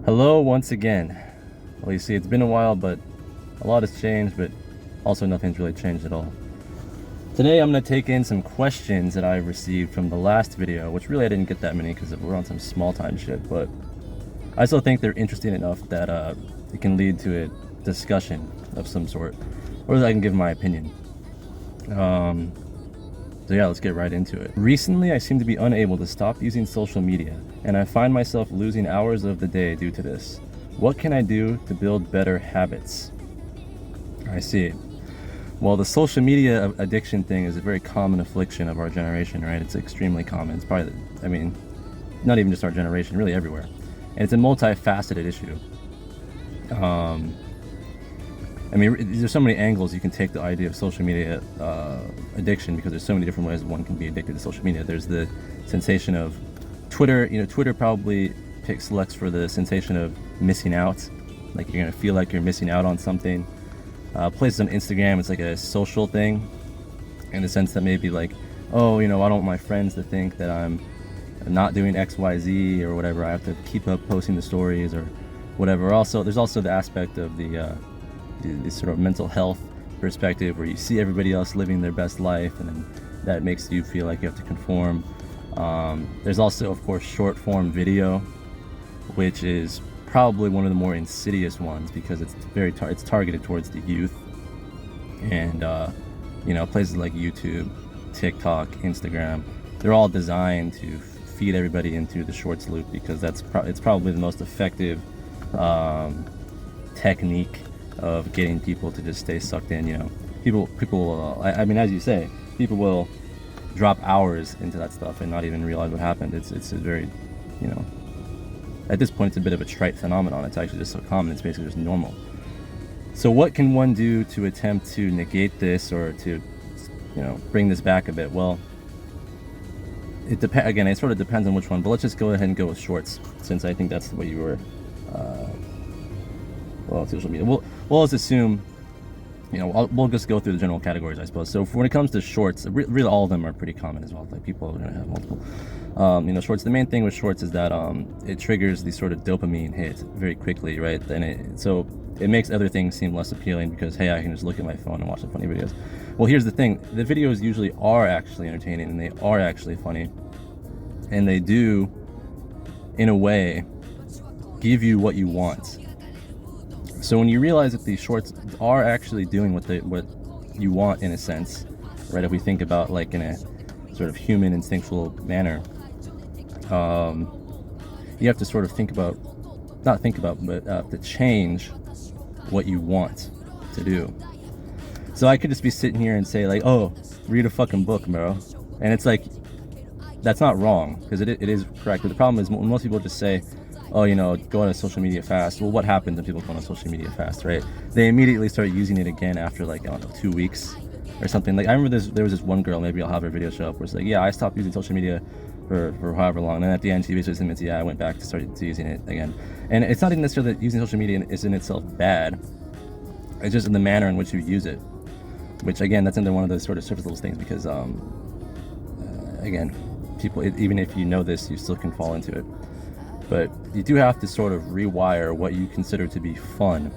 Hello once again. Well, you see, it's been a while, but a lot has changed, but also nothing's really changed at all. Today I'm going to take in some questions that I received from the last video, which really I didn't get that many because we're on some small time shit, but I still think they're interesting enough that it can lead to a discussion of some sort, or that I can give my opinion. So yeah, let's get right into it. Recently, I seem to be unable to stop using social media, and I find myself losing hours of the day due to this. What can I do to build better habits? I see. Well, the social media addiction thing is a very common affliction of our generation, right? It's extremely common. It's probably, not even just our generation, really everywhere. And it's a multifaceted issue. There's so many angles you can take the idea of social media addiction, because there's so many different ways one can be addicted to social media. There's the sensation of Twitter. Twitter probably selects for the sensation of missing out. Like you're going to feel like you're missing out on something. Places on Instagram, it's like a social thing in the sense that maybe like, oh, I don't want my friends to think that I'm not doing X, Y, Z or whatever. I have to keep up posting the stories or whatever. There's also the aspect of the sort of mental health perspective where you see everybody else living their best life, and then that makes you feel like you have to conform. There's also, of course, short form video, which is probably one of the more insidious ones because it's it's targeted towards the youth, and places like YouTube, TikTok, Instagram, they're all designed to feed everybody into the shorts loop because it's probably the most effective technique of getting people to just stay sucked in. People will, as you say, people will drop hours into that stuff and not even realize what happened. It's a very, at this point it's a bit of a trite phenomenon. It's actually just so common, it's basically just normal. So what can one do to attempt to negate this or to, bring this back a bit? Well, it sort of depends on which one, but let's just go ahead and go with shorts, since I think that's the way you were, social media. Well, let's assume, we'll just go through the general categories, I suppose. So when it comes to shorts, really all of them are pretty common as well. Like people are going to have multiple. Shorts, the main thing with shorts is that it triggers these sort of dopamine hits very quickly, right? So it makes other things seem less appealing because, hey, I can just look at my phone and watch some funny videos. Well, here's the thing. The videos usually are actually entertaining and they are actually funny. And they do, in a way, give you what you want. So when you realize that these shorts are actually doing what you want, in a sense, right? If we think about like in a sort of human instinctual manner, you have to sort of to change what you want to do. So I could just be sitting here and say like, oh, read a fucking book, bro. And it's like, that's not wrong, because it is correct. But the problem is most people just say, oh, go on a social media fast. Well, what happens when people go on a social media fast, right? They immediately start using it again after like, 2 weeks or something. Like I remember there was this one girl, maybe I'll have her video show up, where it's like, yeah, I stopped using social media for however long. And then at the end, she basically admits, yeah, I went back to start using it again. And it's not even necessarily that using social media is in itself bad. It's just in the manner in which you use it, which again, that's under one of those sort of surface level things because, again, people, even if you know this, you still can fall into it. But you do have to sort of rewire what you consider to be fun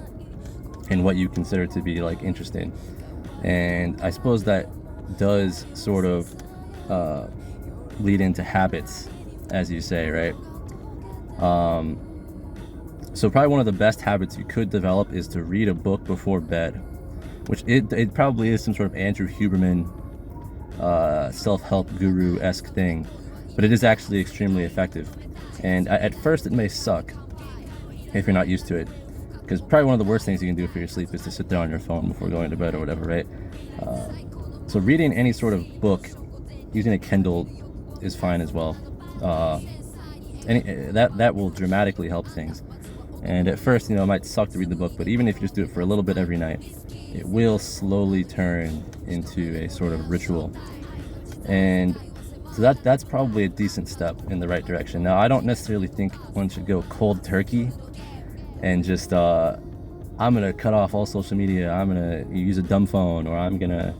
and what you consider to be like interesting. And I suppose that does sort of lead into habits, as you say, right? So probably one of the best habits you could develop is to read a book before bed, which it probably is some sort of Andrew Huberman self-help guru-esque thing, but it is actually extremely effective. And at first it may suck if you're not used to it, because probably one of the worst things you can do for your sleep is to sit there on your phone before going to bed or whatever, right? So reading any sort of book using a Kindle is fine as well. That will dramatically help things. And at first, it might suck to read the book, but even if you just do it for a little bit every night, it will slowly turn into a sort of ritual. And so that's probably a decent step in the right direction. Now, I don't necessarily think one should go cold turkey and just, I'm going to cut off all social media, I'm going to use a dumb phone, or I'm going to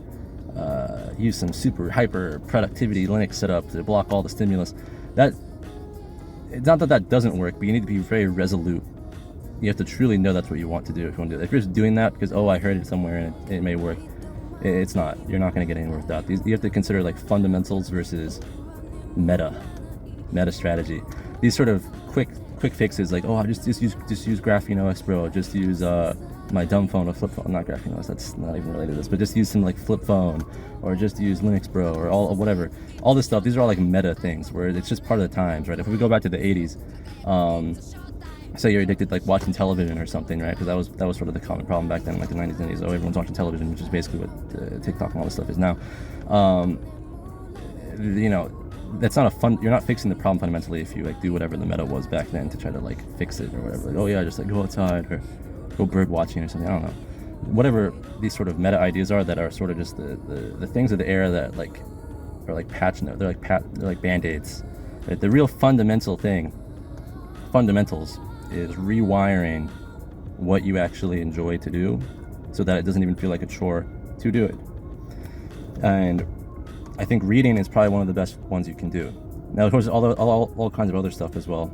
use some super hyper productivity Linux setup to block all the stimulus. It's not that doesn't work, but you need to be very resolute you have to truly know that's what you want to do if you want to do it. If you're just doing that because, oh, I heard it somewhere and it may work, it's not. You're not going to get anywhere with that. You have to consider like fundamentals versus meta strategy. These sort of quick fixes, like, oh, just use Graphene OS, bro. Just use my dumb phone, a flip phone, not Graphene OS. That's not even related to this, but just use some like flip phone, or just use Linux, bro, or all whatever. All this stuff. These are all like meta things where it's just part of the times, right? If we go back to the 80s, say you're addicted like watching television or something, right? Because that was sort of the common problem back then, like the 90s, 90s. Oh, everyone's watching television, which is basically what TikTok and all this stuff is now. You know, that's not a fun. You're not fixing the problem fundamentally if you like do whatever the meta was back then to try to like fix it or whatever. Like, oh yeah, just like go outside or go bird watching or something. I don't know. Whatever these sort of meta ideas are that are sort of just the things of the era that like are like patch notes. They're like band-aids. Right? The real fundamentals is rewiring what you actually enjoy to do so that it doesn't even feel like a chore to do it. And I think reading is probably one of the best ones you can do. Now, of course, all kinds of other stuff as well,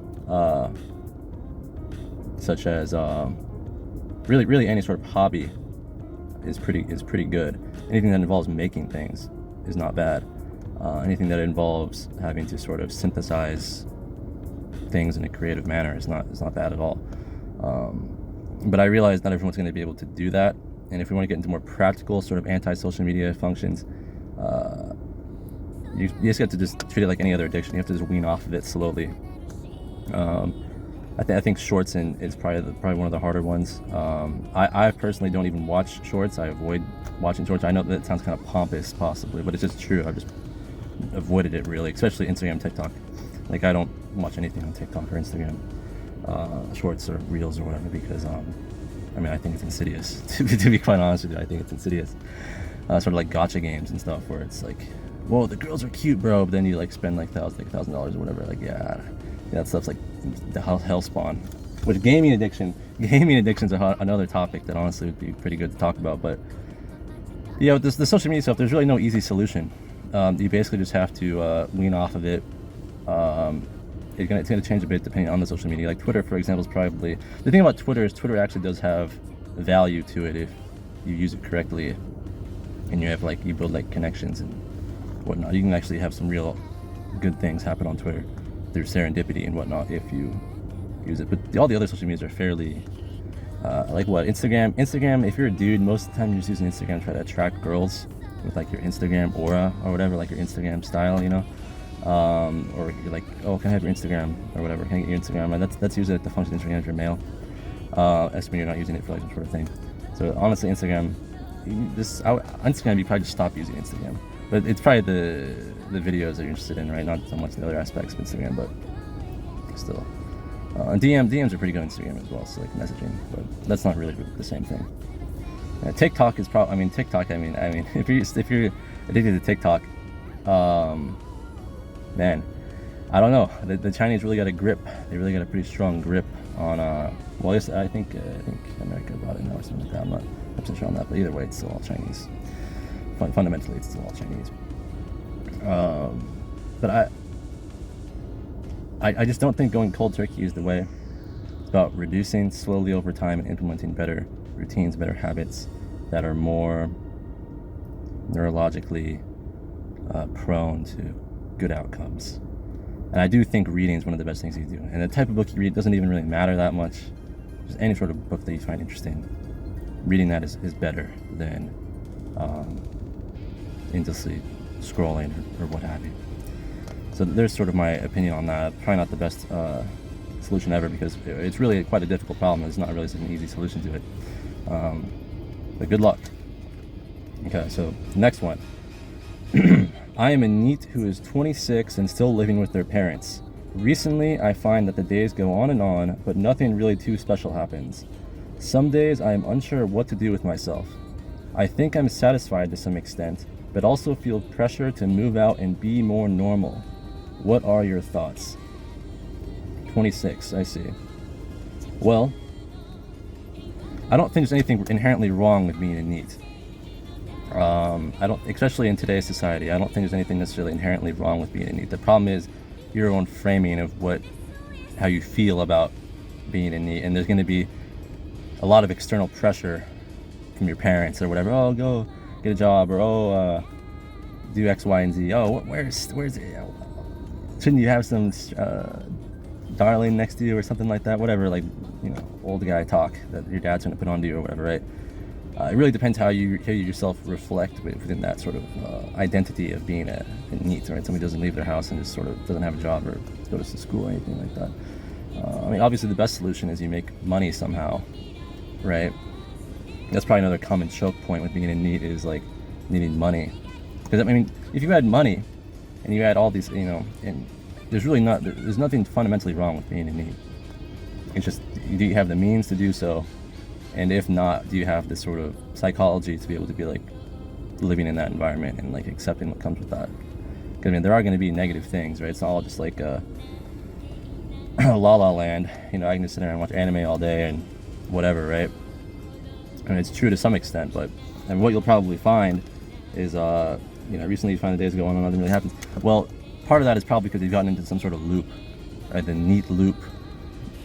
such as really any sort of hobby is pretty good. Anything that involves making things is not bad. Anything that involves having to sort of synthesize things in a creative manner is not bad at all. But I realize not everyone's going to be able to do that, and if we want to get into more practical sort of anti-social media functions, you just have to just treat it like any other addiction. You have to just wean off of it slowly. I think shorts is probably one of the harder ones. I personally don't even watch shorts. I avoid watching shorts. I know that sounds kind of pompous possibly, but it's just true. I've just avoided it really, especially Instagram, TikTok. Like I don't watch anything on TikTok or Instagram, shorts or reels or whatever, because I think it's insidious. to be quite honest with you, I think it's insidious. Sort of like gotcha games and stuff where it's like, whoa, the girls are cute, bro, but then you like spend like $1,000 or whatever. Like that stuff's like the hell spawn. Which gaming addiction's another topic that honestly would be pretty good to talk about. But yeah, with the social media stuff, there's really no easy solution. You basically just have to wean off of it. It's gonna change a bit depending on the social media. Like Twitter, for example, is probably the thing about Twitter is Twitter actually does have value to it if you use it correctly, and you build like connections and whatnot. You can actually have some real good things happen on Twitter through serendipity and whatnot if you use it. But all the other social medias are fairly like what Instagram. If you're a dude, most of the time you're just using Instagram to try to attract girls with like your Instagram aura or whatever, like your Instagram style, you know. Or you're like, oh, can I have your Instagram or whatever? Can I get your Instagram? And that's usually like the function of Instagram if you're male. That's when you're not using it for like some sort of thing. So honestly, Instagram, you probably just stop using Instagram. But it's probably the videos that you're interested in, right? Not so much the other aspects of Instagram, but still. And DMs are pretty good on Instagram as well, so like messaging, but that's not really the same thing. TikTok is probably, TikTok, if you're addicted to TikTok, man, I don't know. The Chinese really got a grip. They really got a pretty strong grip on. Well, I think America bought it now or something like that. I'm not 100% sure on that, but either way, it's still all Chinese. Fundamentally, it's still all Chinese. But I just don't think going cold turkey is the way. It's about reducing slowly over time and implementing better routines, better habits that are more neurologically prone to good outcomes. And I do think reading is one of the best things you do. And the type of book you read doesn't even really matter that much. Just any sort of book that you find interesting, reading that is better than endlessly scrolling or what have you. So there's sort of my opinion on that. Probably not the best solution ever, because it's really quite a difficult problem. There's not really such an easy solution to it. But good luck. Okay, so next one. I am a NEET who is 26 and still living with their parents. Recently, I find that the days go on, but nothing really too special happens. Some days I am unsure what to do with myself. I think I'm satisfied to some extent, but also feel pressure to move out and be more normal. What are your thoughts? 26, I see. Well, I don't think there's anything inherently wrong with being a NEET. Especially in today's society, I don't think there's anything necessarily inherently wrong with being a NEET. The problem is your own framing of how you feel about being in NEET, and there's going to be a lot of external pressure from your parents or whatever. Oh, go get a job, or do X, Y, and Z. Oh, where's it? Shouldn't you have some darling next to you or something like that? Whatever, like, old guy talk that your dad's gonna put onto you or whatever, right? It really depends how you yourself reflect within that sort of identity of being a NEET, right? Somebody doesn't leave their house and just sort of doesn't have a job or go to school or anything like that. I mean, obviously the best solution is you make money somehow, right? That's probably another common choke point with being in NEET, is like needing money. Because I mean, if you had money and you had all these, and there's nothing fundamentally wrong with being in NEET. It's just, do you have the means to do so? And if not, do you have this sort of psychology to be able to be like living in that environment and like accepting what comes with that? Because I mean, there are going to be negative things, right? It's not all just like La La Land. I can just sit there and watch anime all day and whatever, right? I mean, it's true to some extent, but and what you'll probably find is, recently you find the days go on and nothing really happens. Well, part of that is probably because you've gotten into some sort of loop, right? The NEET loop,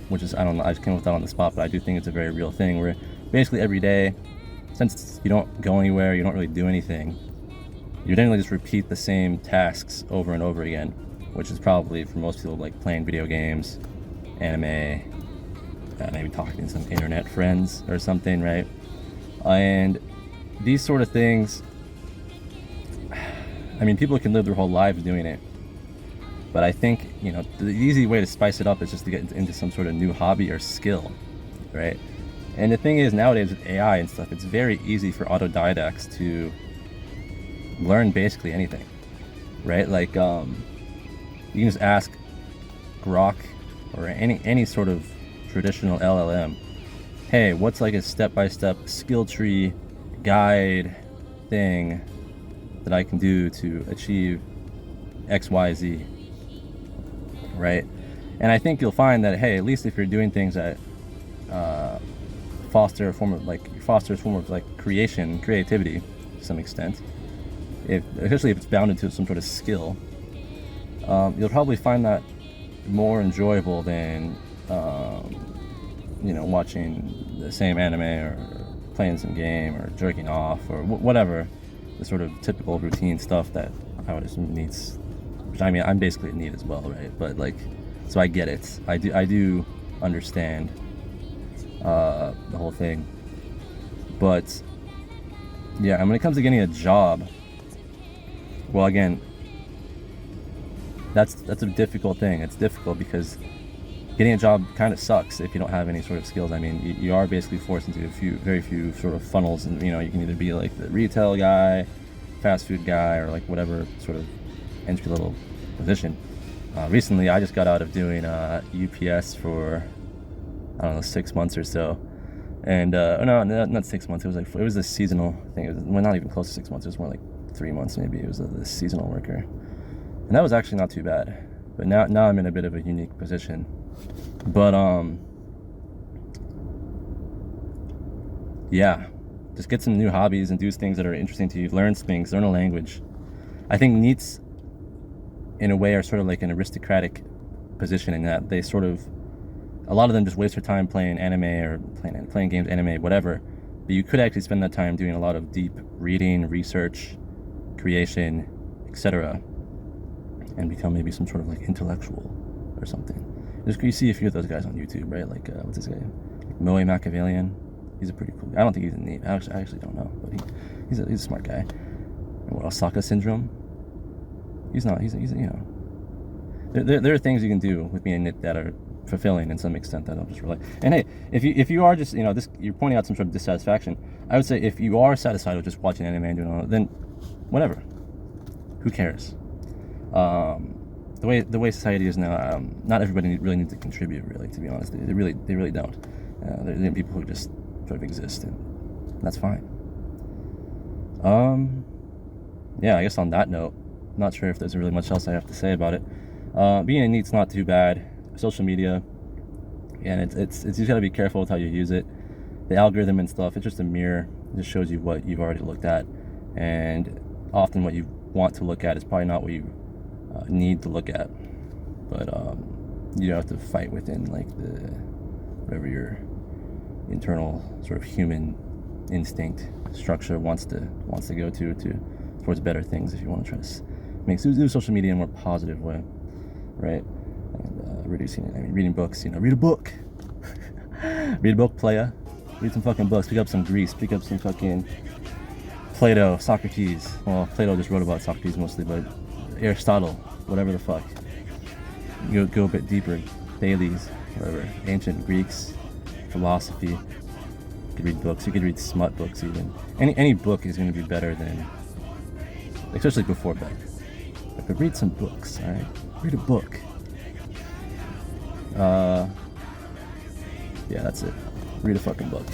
which is, I don't know, I just came up with that on the spot, but I do think it's a very real thing, where basically every day, since you don't go anywhere, you don't really do anything, you generally just repeat the same tasks over and over again, which is probably for most people like playing video games, anime, maybe talking to some internet friends or something, right? And these sort of things, I mean, people can live their whole lives doing it, but I think, the easy way to spice it up is just to get into some sort of new hobby or skill, right? And the thing is, nowadays with AI and stuff, it's very easy for autodidacts to learn basically anything, right? Like, you can just ask Grok or any sort of traditional LLM, hey, what's like a step-by-step skill tree guide thing that I can do to achieve XYZ, right? And I think you'll find that, hey, at least if you're doing things that foster a form of like creativity to some extent, especially if it's bounded to some sort of skill, you'll probably find that more enjoyable than watching the same anime or playing some game or jerking off or whatever, the sort of typical routine stuff that I would assume needs. Which, I mean, I'm basically a NEET as well, right? But like, so I get it. I do understand the whole thing. But yeah, and when it comes to getting a job, well, again, that's a difficult thing. It's difficult because getting a job kind of sucks if you don't have any sort of skills. I mean, you are basically forced into very few sort of funnels, and you can either be like the retail guy, fast food guy, or like whatever sort of entry level position. Recently, I just got out of doing UPS for, I don't know, 6 months or so, and no, not 6 months. It was a seasonal thing. It was, well, not even close to 6 months. It was more like 3 months maybe. It was a seasonal worker, and that was actually not too bad. But now I'm in a bit of a unique position. But yeah, just get some new hobbies and do things that are interesting to you. Learn things, learn a language. I think NEETs, in a way, are sort of like an aristocratic position in that they sort of, a lot of them just waste their time playing anime or playing games, anime, whatever. But you could actually spend that time doing a lot of deep reading, research, creation, etc., and become maybe some sort of like intellectual or something. You see a few of those guys on YouTube, right? Like, what's his name? Like Moe Machiavellian. He's a pretty cool guy. I don't think he's a NEET. I actually don't know, but he's a smart guy. And what, Osaka Syndrome? He's not. He's There are things you can do with being a NEET that are fulfilling in some extent that don't just rely. And hey, if you are just you're pointing out some sort of dissatisfaction. I would say if you are satisfied with just watching anime and doing all that, then whatever. Who cares? The way society is now, not everybody really needs to contribute. Really, to be honest, they really don't. There are people who just sort of exist, and that's fine. Yeah, I guess on that note, not sure if there's really much else I have to say about it. Being a NEET's not too bad. Social media, and it's you just gotta be careful with how you use it. The algorithm and stuff, it's just a mirror. It just shows you what you've already looked at, and often what you want to look at is probably not what you need to look at. But you have to fight within like whatever your internal sort of human instinct structure wants to go to towards better things. If you want to try to do social media in a more positive way, right? And reducing it. I mean, reading books. Read a book. Read a book, playa. Read some fucking books. Pick up some Greece. Pick up some fucking Plato, Socrates. Well, Plato just wrote about Socrates mostly, but Aristotle, whatever the fuck. You go a bit deeper. Thales, whatever. Ancient Greeks, philosophy. You could read books. You could read smut books even. Any book is going to be better than, especially before bed. But read some books, all right? Read a book. Yeah, that's it. Read a fucking book.